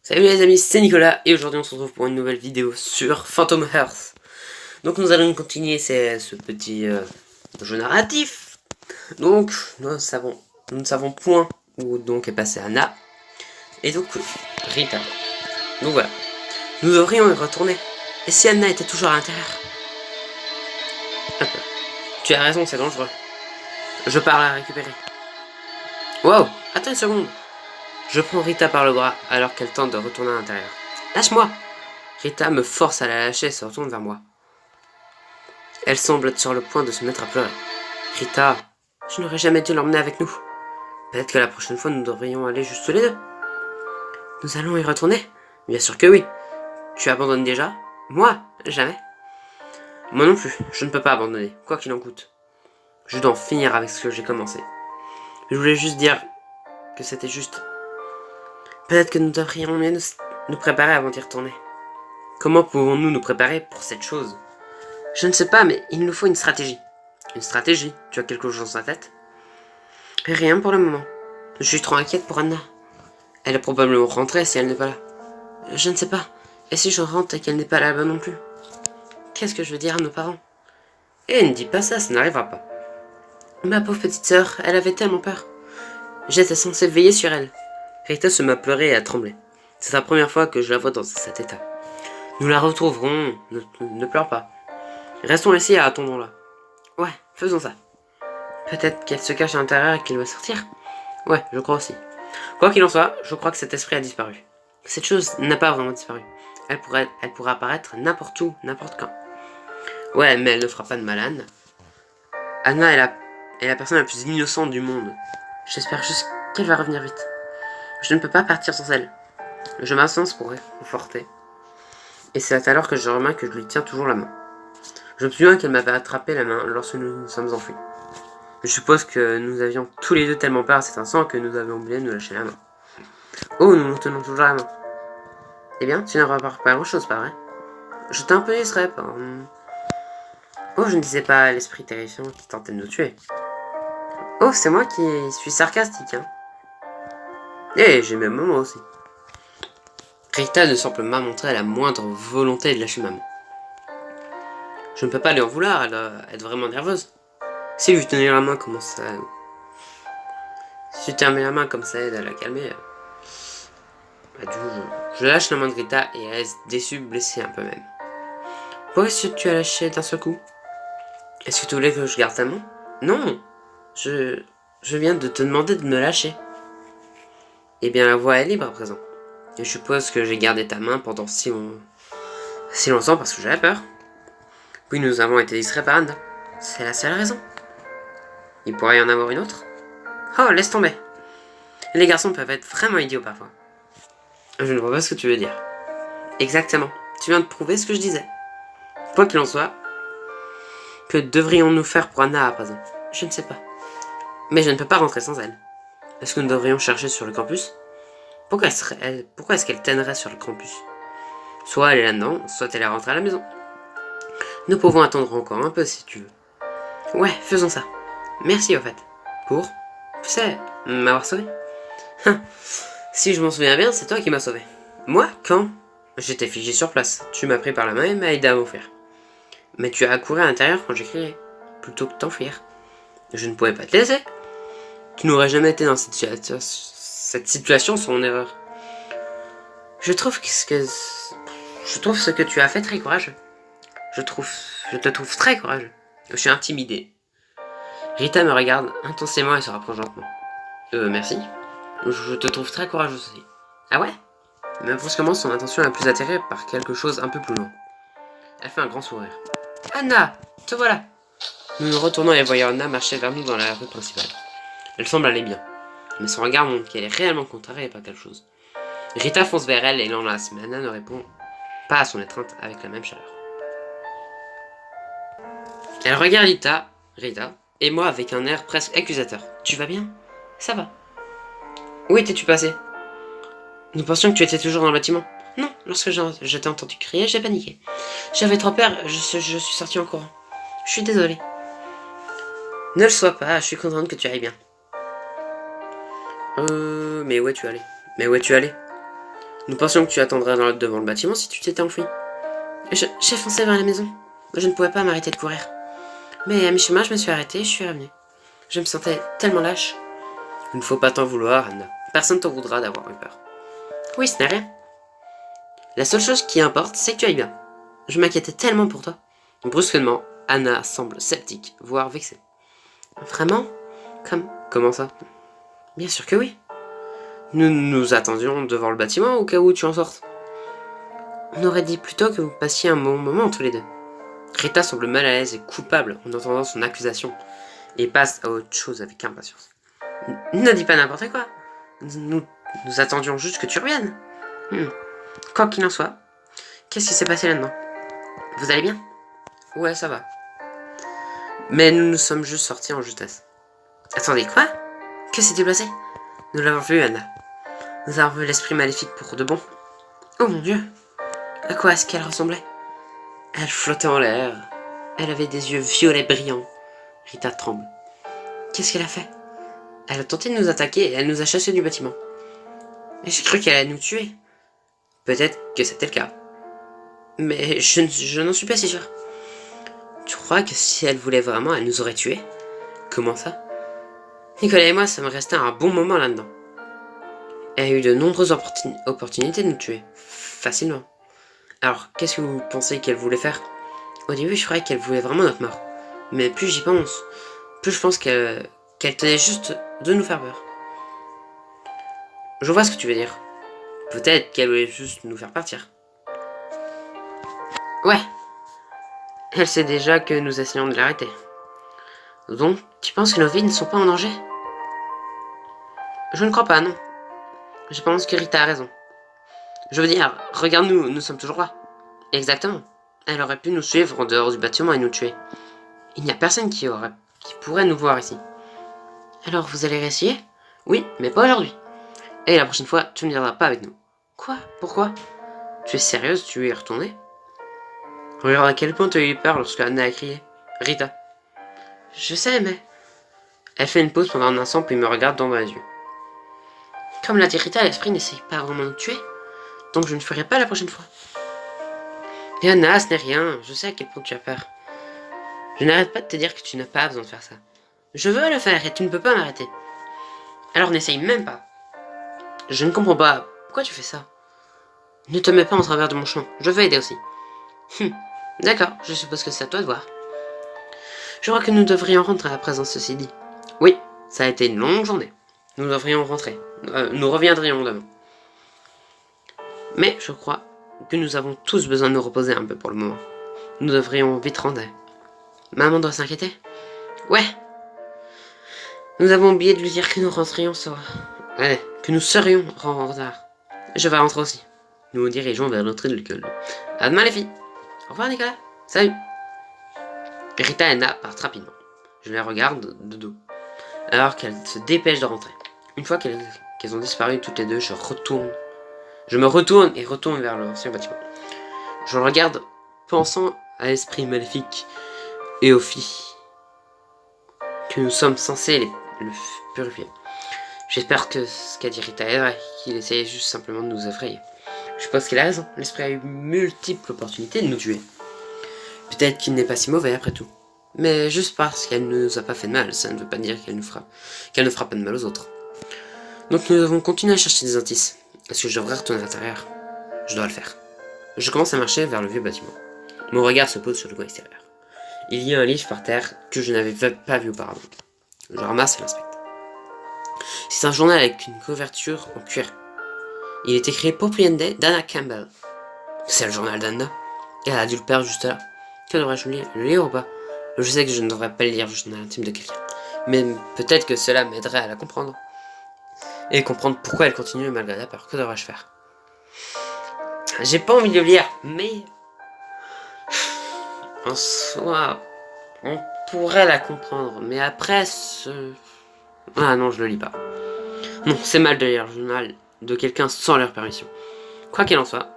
Salut les amis, c'est Nicolas et aujourd'hui on se retrouve pour une nouvelle vidéo sur Phantom Hearth. Donc nous allons continuer ce petit jeu narratif. Donc nous ne savons point où donc est passée Anna et donc Rita. Donc voilà, nous devrions y retourner. Et si Anna était toujours à l'intérieur? Tu as raison, c'est dangereux. Je pars la récupérer. Wow, attends une seconde. Je prends Rita par le bras alors qu'elle tente de retourner à l'intérieur. Lâche-moi! Rita me force à la lâcher et se retourne vers moi. Elle semble être sur le point de se mettre à pleurer. Rita, je n'aurais jamais dû l'emmener avec nous. Peut-être que la prochaine fois nous devrions aller juste les deux. Nous allons y retourner? Bien sûr que oui. Tu abandonnes déjà? Moi? Jamais. Moi non plus, je ne peux pas abandonner, quoi qu'il en coûte. Je dois en finir avec ce que j'ai commencé. Je voulais juste dire que c'était juste. Peut-être que nous devrions mieux nous préparer avant d'y retourner. Comment pouvons-nous nous préparer pour cette chose? Je ne sais pas, mais il nous faut une stratégie. Une stratégie? Tu as quelque chose dans ta tête? Rien pour le moment. Je suis trop inquiète pour Anna. Elle est probablement rentrée si elle n'est pas là. Je ne sais pas. Et si je rentre et qu'elle n'est pas là-bas non plus? Qu'est-ce que je veux dire à nos parents? Eh, ne dis pas ça, ça n'arrivera pas. Ma pauvre petite sœur, elle avait tellement peur. J'étais censée veiller sur elle. Rita se met à pleurer et à trembler. C'est la première fois que je la vois dans cet état. Nous la retrouverons. Ne pleure pas. Restons ici et attendons-la. Ouais, faisons ça. Peut-être qu'elle se cache à l'intérieur et qu'elle va sortir? Ouais, je crois aussi. Quoi qu'il en soit, je crois que cet esprit a disparu. Cette chose n'a pas vraiment disparu. Elle pourrait apparaître n'importe où, n'importe quand. Ouais, mais elle ne fera pas de mal à Anna. Anna est la personne la plus innocente du monde. J'espère juste qu'elle va revenir vite. Je ne peux pas partir sans elle. Je m'assois pour réconforter. Et c'est alors que je remarque que je lui tiens toujours la main. Je me souviens qu'elle m'avait attrapé la main lorsque nous nous sommes enfuis. Je suppose que nous avions tous les deux tellement peur à cet instant que nous avions oublié de nous lâcher la main. Oh, nous nous tenons toujours la main. Eh bien, tu n'en repars pas grand-chose, pas vrai? J'étais un peu distrait par... Oh, je ne disais pas l'esprit terrifiant qui tentait de nous tuer. Oh, c'est moi qui suis sarcastique, hein. Eh, j'ai mes moments aussi. Rita ne semble pas montrer la moindre volonté de lâcher ma main. Je ne peux pas lui en vouloir, elle doit être vraiment nerveuse. Si lui tenir la main, comment ça... Si tu tiens la main comme ça aide à la calmer... Du coup, je lâche la main de Rita et elle reste déçue, blessée un peu même. Pourquoi est-ce que tu as lâché d'un seul coup? Est-ce que tu voulais que je garde ta main? Non, je viens de te demander de me lâcher. Eh bien, la voie est libre à présent. Et je suppose que j'ai gardé ta main pendant si longtemps parce que j'avais peur. Puis nous avons été distraits par Anna. C'est la seule raison. Il pourrait y en avoir une autre? Oh, laisse tomber. Les garçons peuvent être vraiment idiots parfois. Je ne vois pas ce que tu veux dire. Exactement. Tu viens de prouver ce que je disais. Quoi qu'il en soit, que devrions-nous faire pour Anna à présent? Je ne sais pas. Mais je ne peux pas rentrer sans elle. Est-ce que nous devrions chercher sur le campus? Pourquoi est-ce qu'elle traînerait sur le campus? Soit elle est là-dedans, soit elle est rentrée à la maison. Nous pouvons attendre encore un peu si tu veux. Ouais, faisons ça. Merci au fait. Pour? Tu sais, m'avoir sauvé. Si je m'en souviens bien, c'est toi qui m'as sauvé. Moi? Quand? J'étais figé sur place. Tu m'as pris par la main et m'as aidé à m'enfuir. Mais tu as accouru à l'intérieur quand j'ai crié, plutôt que de t'enfuir. Je ne pouvais pas te laisser. Tu n'aurais jamais été dans cette situation sans mon erreur. Je trouve ce que tu as fait très courageux. Je te trouve très courageux. Je suis intimidé. Rita me regarde intensément et se rapproche lentement. Merci. Je te trouve très courageux aussi. Ah ouais? Mais brusquement, son attention est plus attirée par quelque chose un peu plus loin. Elle fait un grand sourire. Anna, te voilà. Nous nous retournons et voyons Anna marcher vers nous dans la rue principale. Elle semble aller bien, mais son regard montre qu'elle est réellement contrariée par quelque chose. Rita fonce vers elle et l'enlace, mais Anna ne répond pas à son étreinte avec la même chaleur. Elle regarde Rita, et moi avec un air presque accusateur. Tu vas bien? Ça va. Où étais-tu passé? Nous pensions que tu étais toujours dans le bâtiment. Non, lorsque je t'ai entendu crier, j'ai paniqué. J'avais trop peur, je suis sorti en courant. Je suis désolée. Ne le sois pas, je suis contente que tu ailles bien. Mais où es-tu allé? Nous pensions que tu attendrais devant le bâtiment si tu t'étais enfui. J'ai foncé vers la maison. Je ne pouvais pas m'arrêter de courir. Mais à mi-chemin, je me suis arrêtée et je suis revenue. Je me sentais tellement lâche. Il ne faut pas t'en vouloir, Anna. Personne t'en voudra d'avoir eu peur. Oui, ce n'est rien. La seule chose qui importe, c'est que tu ailles bien. Je m'inquiétais tellement pour toi. Brusquement, Anna semble sceptique, voire vexée. Vraiment? Comment ça? Bien sûr que oui. Nous nous attendions devant le bâtiment au cas où tu en sortes. On aurait dit plutôt que vous passiez un bon moment tous les deux. Rita semble mal à l'aise et coupable en entendant son accusation et passe à autre chose avec impatience. Ne dis pas n'importe quoi. Nous attendions juste que tu reviennes. Quoi qu'il en soit, qu'est-ce qui s'est passé là-dedans? Vous allez bien? Ouais, ça va. Mais nous nous sommes juste sortis en justesse. Attendez, quoi? Que s'est-il passé? Nous l'avons vu, Anna. Nous avons vu l'esprit maléfique pour de bon. Oh mon Dieu! À quoi est-ce qu'elle ressemblait? Elle flottait en l'air. Elle avait des yeux violets brillants. Rita tremble. Qu'est-ce qu'elle a fait? Elle a tenté de nous attaquer et elle nous a chassés du bâtiment. Et j'ai cru qu'elle allait nous tuer. Peut-être que c'était le cas. Mais je n'en suis pas si sûr. Tu crois que si elle voulait vraiment, elle nous aurait tués? Comment ça? Nicolas et moi sommes restés un bon moment là-dedans. Elle a eu de nombreuses opportunités de nous tuer. Facilement. Alors, qu'est-ce que vous pensez qu'elle voulait faire? Au début, je croyais qu'elle voulait vraiment notre mort. Mais plus j'y pense, plus je pense qu'elle tenait juste de nous faire peur. Je vois ce que tu veux dire. Peut-être qu'elle voulait juste nous faire partir. Ouais. Elle sait déjà que nous essayons de l'arrêter. Donc, tu penses que nos vies ne sont pas en danger? Je ne crois pas, non. Je pense que Rita a raison. Je veux dire, regarde-nous, nous sommes toujours là. Exactement. Elle aurait pu nous suivre en dehors du bâtiment et nous tuer. Il n'y a personne qui pourrait nous voir ici. Alors vous allez réessayer? Oui, mais pas aujourd'hui. Et la prochaine fois, tu ne viendras pas avec nous. Quoi? Pourquoi? Tu es sérieuse? Tu es retournée? Regarde à quel point tu as eu peur lorsque Anna a crié. Rita. Je sais, mais... Elle fait une pause pendant un instant puis me regarde dans les yeux. Comme l'a dit Rita, l'esprit n'essaye pas vraiment de nous tuer. Donc je ne ferai pas la prochaine fois. Et Anna, ce n'est rien. Je sais à quel point tu as peur. Je n'arrête pas de te dire que tu n'as pas besoin de faire ça. Je veux le faire et tu ne peux pas m'arrêter. Alors n'essaye même pas. Je ne comprends pas. Pourquoi tu fais ça? Ne te mets pas en travers de mon chemin. Je veux aider aussi. D'accord, je suppose que c'est à toi de voir. Je crois que nous devrions rentrer à présent, ceci dit. Oui, ça a été une longue journée. Nous devrions rentrer. Nous reviendrions demain. Mais je crois que nous avons tous besoin de nous reposer un peu pour le moment. Nous devrions vite rentrer. Maman doit s'inquiéter? Ouais. Nous avons oublié de lui dire que nous rentrions que nous serions en retard. Je vais rentrer aussi. Nous nous dirigeons vers l'entrée de l'école. À demain les filles. Au revoir Nicolas. Salut. Rita et Anna partent rapidement. Je les regarde de dos, alors qu'elles se dépêchent de rentrer. Une fois qu'elles ont disparu toutes les deux, je me retourne et retourne vers l'ancien bâtiment. Je regarde, pensant à l'esprit maléfique et aux filles que nous sommes censés le purifier. J'espère que ce qu'a dit Rita est vrai, qu'il essayait juste simplement de nous effrayer. Je pense qu'il a raison, l'esprit a eu multiples opportunités de nous tuer. Peut-être qu'il n'est pas si mauvais après tout. Mais juste parce qu'elle ne nous a pas fait de mal, ça ne veut pas dire qu'elle ne fera pas de mal aux autres. Donc nous devons continuer à chercher des indices. Est-ce que je devrais retourner à l'intérieur? Je dois le faire. Je commence à marcher vers le vieux bâtiment. Mon regard se pose sur le coin extérieur. Il y a un livre par terre que je n'avais pas vu auparavant. Je ramasse et l'inspecte. C'est un journal avec une couverture en cuir. Il est écrit Propriende d'Anna Campbell. C'est le journal d'Anna. Et elle a dû le perdre juste là. Que devrais-je lire? Le lire ou pas? Je sais que je ne devrais pas le lire, le journal intime de quelqu'un. Mais peut-être que cela m'aiderait à la comprendre. Et comprendre pourquoi elle continue malgré la peur. Que devrais-je faire? J'ai pas envie de le lire, mais... En soi, on pourrait la comprendre. Mais après, Ah non, je le lis pas. Non, c'est mal de lire le journal de quelqu'un sans leur permission. Quoi qu'il en soit,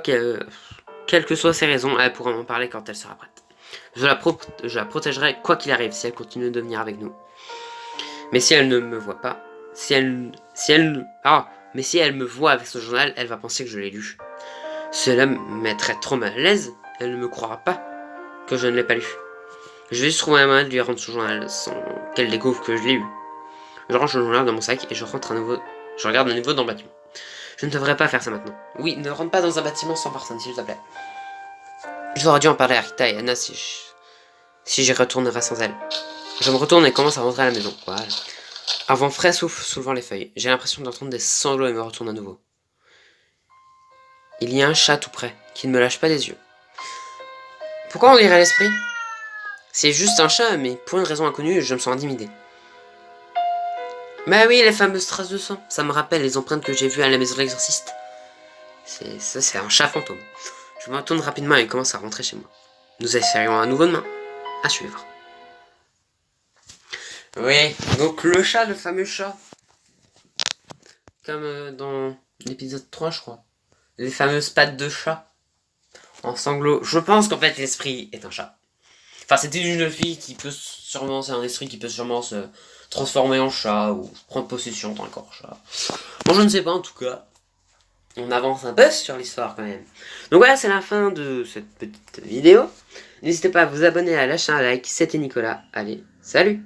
quelles que soient ses raisons, elle pourra m'en parler quand elle sera prête. Je la protégerai quoi qu'il arrive si elle continue de venir avec nous. Mais si elle ne me voit pas, Mais si elle me voit avec ce journal, elle va penser que je l'ai lu. Cela me mettrait trop mal à l'aise. Elle ne me croira pas que je ne l'ai pas lu. Je vais juste trouver un moyen de lui rendre son journal sans qu'elle découvre que je l'ai lu. Je range le journal dans mon sac et je rentre à nouveau. Je regarde à nouveau dans le bâtiment. Je ne devrais pas faire ça maintenant. Oui, ne rentre pas dans un bâtiment sans personne, s'il te plaît. J'aurais dû en parler à Rita et Anna si j'y retournerais sans elle. Je me retourne et commence à rentrer à la maison. Voilà. Un vent frais souffle soulevant les feuilles. J'ai l'impression d'entendre des sanglots et me retourne à nouveau. Il y a un chat tout près, qui ne me lâche pas des yeux. Pourquoi on dirait l'esprit? C'est juste un chat, mais pour une raison inconnue, je me sens intimidé. Bah oui, les fameuses traces de sang. Ça me rappelle les empreintes que j'ai vues à la maison de l'exorciste. C'est un chat fantôme. Je me retourne rapidement et commence à rentrer chez moi. Nous essayerions à nouveau demain. À suivre. Oui, donc le chat, le fameux chat. Comme dans l'épisode 3, je crois. Les fameuses pattes de chat. En sanglots. Je pense qu'en fait, l'esprit est un chat. Enfin, c'était une jeune fille qui peut sûrement... C'est un esprit qui peut sûrement se transformer en chat ou prendre possession d'un corps chat. Bon, je ne sais pas, en tout cas. On avance un peu sur l'histoire quand même. Donc voilà, c'est la fin de cette petite vidéo. N'hésitez pas à vous abonner, à lâcher un like. C'était Nicolas. Allez, salut!